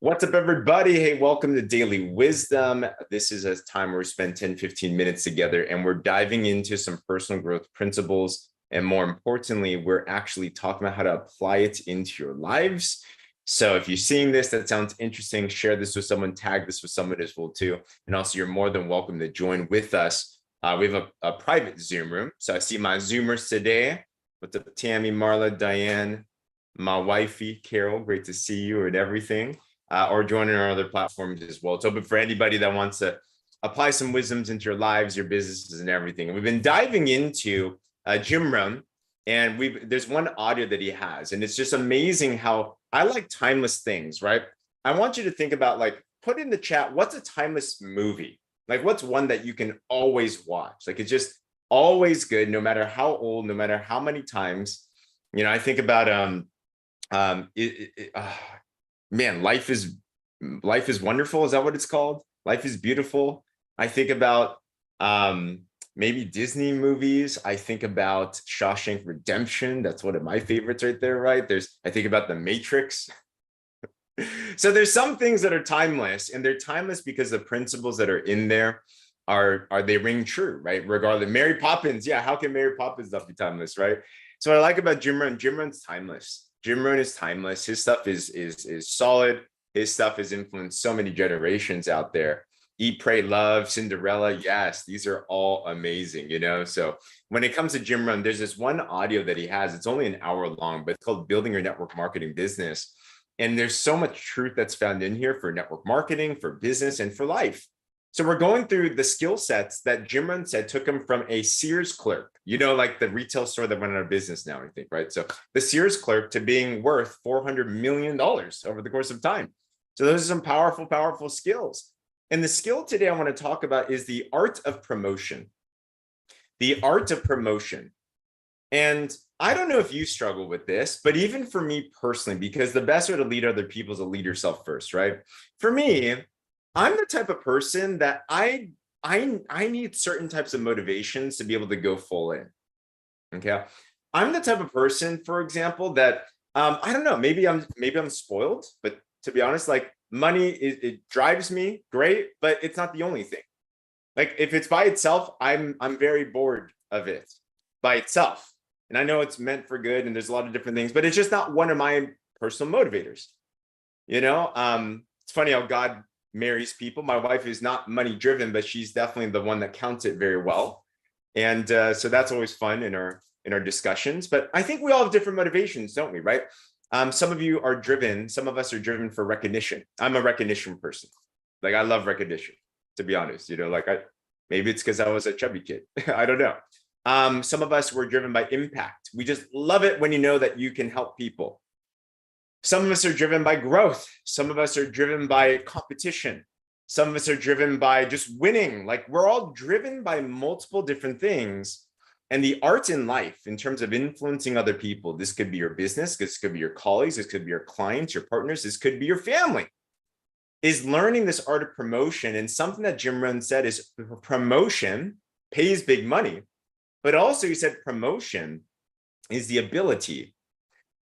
What's up, everybody? Hey, welcome to Daily Wisdom. This is a time where we spend 10, 15 minutes together and we're diving into some personal growth principles. And more importantly, we're actually talking about how to apply it into your lives. So if you're seeing this, that sounds interesting, share this with someone, tag this with someone as well too. And also you're more than welcome to join with us. We have a private Zoom room. So I see my Zoomers today. What's up, Tammy, Marla, Diane, my wifey, Carol, great to see you and everything. Or joining our other platforms as well. It's open for anybody that wants to apply some wisdoms into your lives, your businesses, and everything. And we've been diving into Jim Rohn, and there's one audio that he has, and it's just amazing how I like timeless things, right? I want you to think about, like, put in the chat, what's a timeless movie? Like, what's one that you can always watch? Like, it's just always good, no matter how old, no matter how many times. You know, I think about man, life is wonderful. Is that what it's called? Life is beautiful. I think about maybe Disney movies. I think about Shawshank Redemption. That's one of my favorites right there, right? I think about The Matrix. So there's some things that are timeless, and they're timeless because the principles that are in there are they ring true, right? Regardless. Mary Poppins, yeah, how can Mary Poppins not be timeless, right? So what I like about Jim Rohn's timeless. Jim Rohn is timeless. His stuff is solid. His stuff has influenced so many generations out there. Eat, Pray, Love, Cinderella. Yes, these are all amazing, you know? So when it comes to Jim Rohn, there's this one audio that he has. It's only an hour long, but it's called Building Your Network Marketing Business. And there's so much truth that's found in here for network marketing, for business, and for life. So we're going through the skill sets that Jim Rohn said took him from a Sears clerk, you know, like the retail store that went out of business now, I think, right? So the Sears clerk to being worth $400 million over the course of time. So those are some powerful, powerful skills. And the skill today I want to talk about is the art of promotion. The art of promotion. And I don't know if you struggle with this, but even for me personally, because the best way to lead other people is to lead yourself first, right? For me, I'm the type of person that I need certain types of motivations to be able to go full in. Okay. I'm the type of person, for example, that I don't know, maybe I'm spoiled, but to be honest, like money, it drives me great, but it's not the only thing. Like if it's by itself, I'm very bored of it by itself. And I know it's meant for good and there's a lot of different things, but it's just not one of my personal motivators. You know, it's funny how God marries people. My wife is not money driven, but she's definitely the one that counts it very well. And so that's always fun in our discussions. But I think we all have different motivations, don't we? Right? Some of you are driven. Some of us are driven for recognition. I'm a recognition person. Like I love recognition, to be honest. You know, like maybe it's because I was a chubby kid. I don't know. Some of us were driven by impact. We just love it when you know that you can help people. Some of us are driven by growth. Some of us are driven by competition. Some of us are driven by just winning. Like we're all driven by multiple different things. And the art in life, in terms of influencing other people, this could be your business, this could be your colleagues, this could be your clients, your partners, this could be your family, is learning this art of promotion. And something that Jim Rohn said is promotion pays big money, but also he said promotion is the ability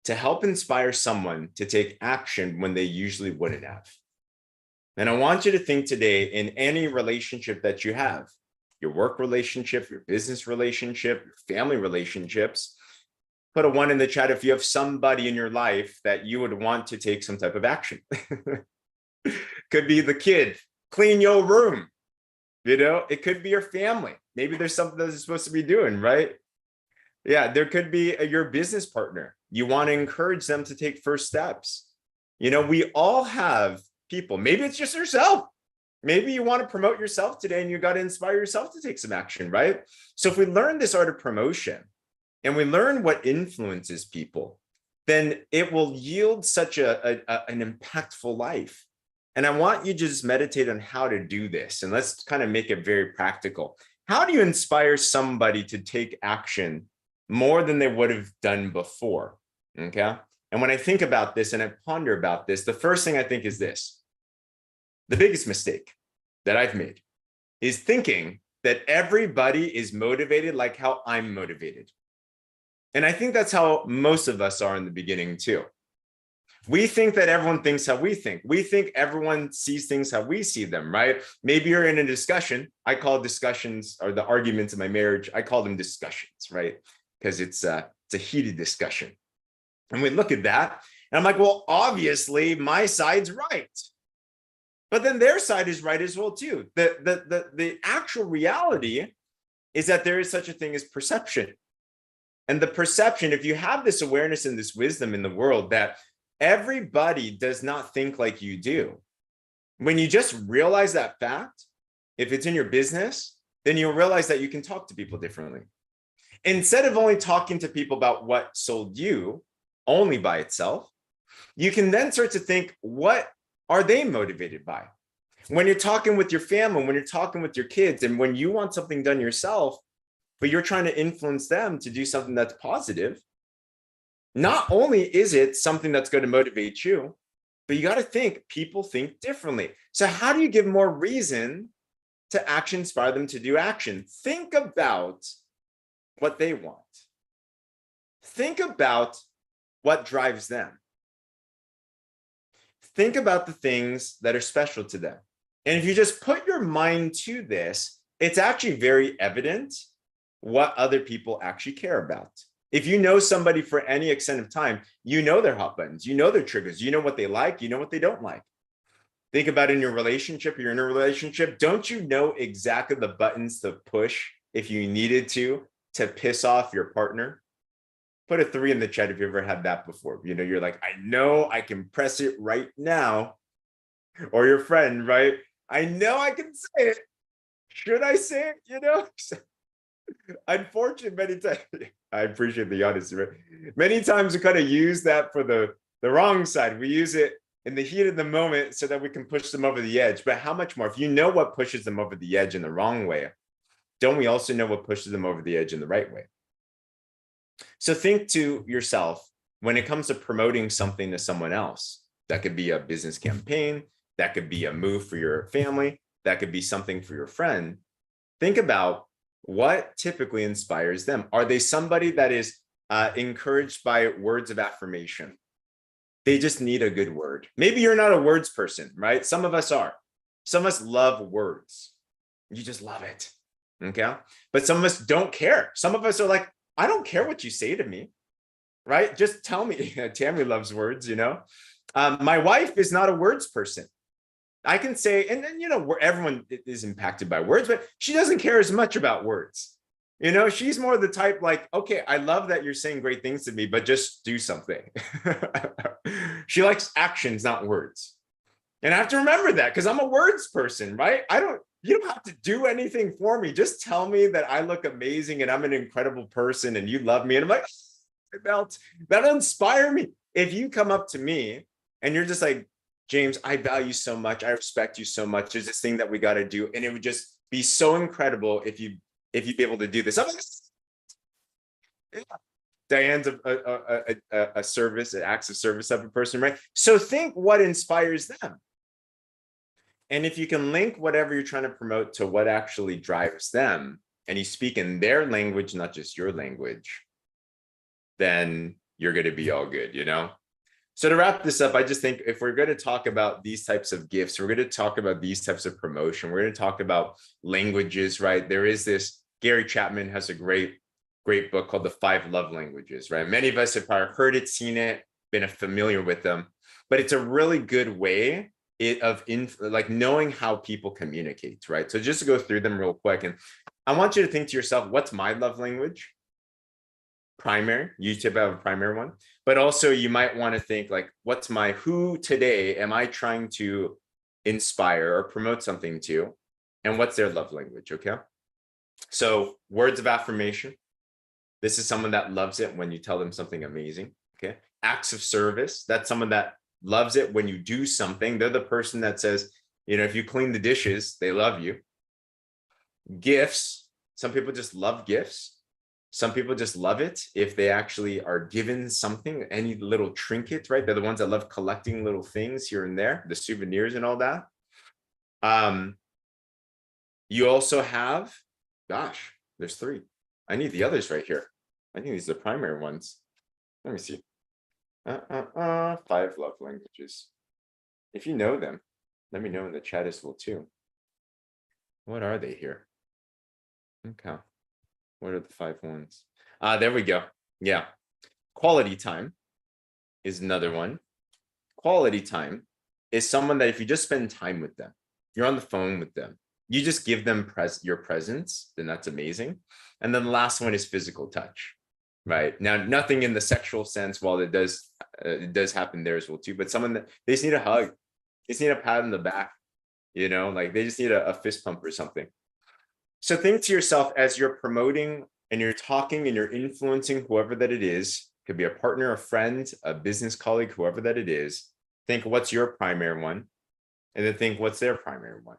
to help inspire someone to take action when they usually wouldn't have. And I want you to think today in any relationship that you have, your work relationship, your business relationship, your family relationships, put a 1 in the chat if you have somebody in your life that you would want to take some type of action. Could be the kid, clean your room. You know, it could be your family. Maybe there's something that they're supposed to be doing, right? Yeah, there could be your business partner. You want to encourage them to take first steps. You know, we all have people. Maybe it's just yourself. Maybe you want to promote yourself today and you got to inspire yourself to take some action, right? So if we learn this art of promotion and we learn what influences people, then it will yield such an impactful life. And I want you to just meditate on how to do this. And let's kind of make it very practical. How do you inspire somebody to take action more than they would have done before? Okay. And when I think about this and I ponder about this, the first thing I think is this. The biggest mistake that I've made is thinking that everybody is motivated like how I'm motivated. And I think that's how most of us are in the beginning too. We think that everyone thinks how we think. We think everyone sees things how we see them, right? Maybe you're in a discussion. I call discussions, or the arguments in my marriage, I call them discussions, right? Because it's a heated discussion. And we look at that, and I'm like, well, obviously my side's right. But then their side is right as well, too. The actual reality is that there is such a thing as perception. And the perception, if you have this awareness and this wisdom in the world that everybody does not think like you do, when you just realize that fact, if it's in your business, then you'll realize that you can talk to people differently. Instead of only talking to people about what sold you only by itself, you can then start to think, what are they motivated by? When you're talking with your family, when you're talking with your kids, and when you want something done yourself, but you're trying to influence them to do something that's positive, not only is it something that's going to motivate you, but you got to think people think differently. So how do you give more reason to actually inspire them to do action? Think about what they want. Think about what drives them. Think about the things that are special to them. And if you just put your mind to this, it's actually very evident what other people actually care about. If you know somebody for any extent of time, you know their hot buttons, you know their triggers, you know what they like, you know what they don't like. Think about in your relationship, you're in a relationship, don't you know exactly the buttons to push if you needed to piss off your partner? Put a 3 in the chat if you ever had that before. You know, you're like, I know I can press it right now. Or your friend, right? I know I can say it. Should I say it? You know? Unfortunately, many times, I appreciate the honesty, right? Many times we kind of use that for the wrong side. We use it in the heat of the moment so that we can push them over the edge. But how much more? If you know what pushes them over the edge in the wrong way, don't we also know what pushes them over the edge in the right way? So think to yourself, when it comes to promoting something to someone else, that could be a business campaign, that could be a move for your family, that could be something for your friend. Think about what typically inspires them. Are they somebody that is encouraged by words of affirmation? They just need a good word. Maybe you're not a words person, right? Some of us are. Some of us love words. You just love it. Okay. But some of us don't care. Some of us are like, I don't care what you say to me, right? Just tell me. Tammy loves words, you know. My wife is not a words person. I can say, and then, you know, where everyone is impacted by words, but she doesn't care as much about words. You know, she's more the type like, okay, I love that you're saying great things to me, but just do something. She likes actions, not words. And I have to remember that because I'm a words person, right? You don't have to do anything for me. Just tell me that I look amazing and I'm an incredible person and you love me. And I'm like, that'll inspire me. If you come up to me and you're just like, James, I value you so much. I respect you so much. There's this thing that we got to do. And it would just be so incredible if you'd be able to do this. I'm like, yeah. Diane's a service, an acts of service type of person, right? So think what inspires them. And if you can link whatever you're trying to promote to what actually drives them, and you speak in their language, not just your language, then you're going to be all good, you know? So to wrap this up, I just think if we're going to talk about these types of gifts, we're going to talk about these types of promotion, we're going to talk about languages, right? There is this, Gary Chapman has a great book called The 5 Love Languages, right? Many of us have probably heard it, seen it, been familiar with them, but it's a really good way of like knowing how people communicate, right? So just to go through them real quick, and I want you to think to yourself, what's my love language? Primary, you typically have a primary one, but also you might want to think like, what's my, who today am I trying to inspire or promote something to, and what's their love language? Okay. So words of affirmation. This is someone that loves it when you tell them something amazing. Okay. Acts of service. That's someone that loves it when you do something. They're the person that says, you know, if you clean the dishes, they love you. Gifts. Some people just love gifts. Some people just love it if they actually are given something, any little trinket, right? They're the ones that love collecting little things here and there, the souvenirs and all that. You also have, gosh, there's 3. I need the others right here. I think these are the primary ones. Let me see. Five love languages. If you know them, let me know in the chat as well too. What are they here? Okay. What are the 5 ones? There we go. Yeah. Quality time is another one. Quality time is someone that if you just spend time with them, you're on the phone with them, you just give them your presence, then that's amazing. And then the last one is physical touch, right? Now, nothing in the sexual sense, while it does happen there as well too, but someone that they just need a hug, they just need a pat on the back, like they just need a fist pump or something. So think to yourself as you're promoting and you're talking and you're influencing whoever that it is, could be a partner, a friend, a business colleague, whoever that it is, think what's your primary one, and then think what's their primary one.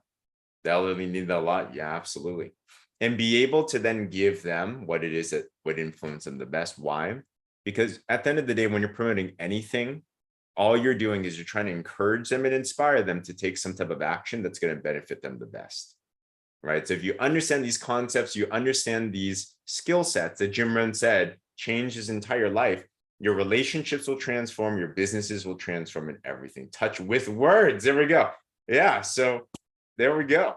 They'll really need that a lot. Yeah, absolutely. And be able to then give them what it is that would influence them the best. Why? Because at the end of the day, when you're promoting anything, all you're doing is you're trying to encourage them and inspire them to take some type of action that's going to benefit them the best. Right? So if you understand these concepts, you understand these skill sets that Jim Rohn said change his entire life, your relationships will transform, your businesses will transform, and everything. Touch with words. There we go. Yeah. So there we go.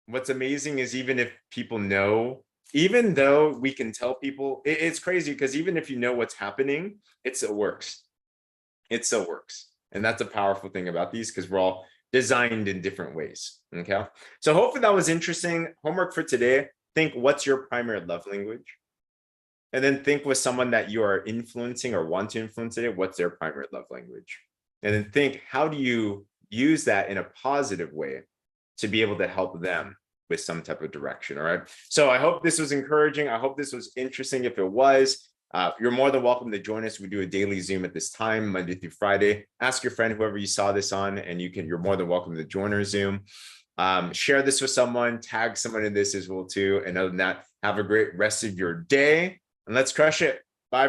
What's amazing is even if people know, even though we can tell people, it's crazy because even if you know what's happening, it still works. It still works. And that's a powerful thing about these because we're all designed in different ways. Okay. So hopefully that was interesting. Homework for today. Think what's your primary love language? And then think with someone that you are influencing or want to influence today, what's their primary love language? And then think, how do you use that in a positive way to be able to help them with some type of direction? All right. So I hope this was encouraging. I hope this was interesting. If it was, you're more than welcome to join us. We do a daily Zoom at this time, Monday through Friday. Ask your friend, whoever you saw this on, and you're more than welcome to join our Zoom. Share this with someone, tag someone in this as well too. And other than that, have a great rest of your day and let's crush it. Bye.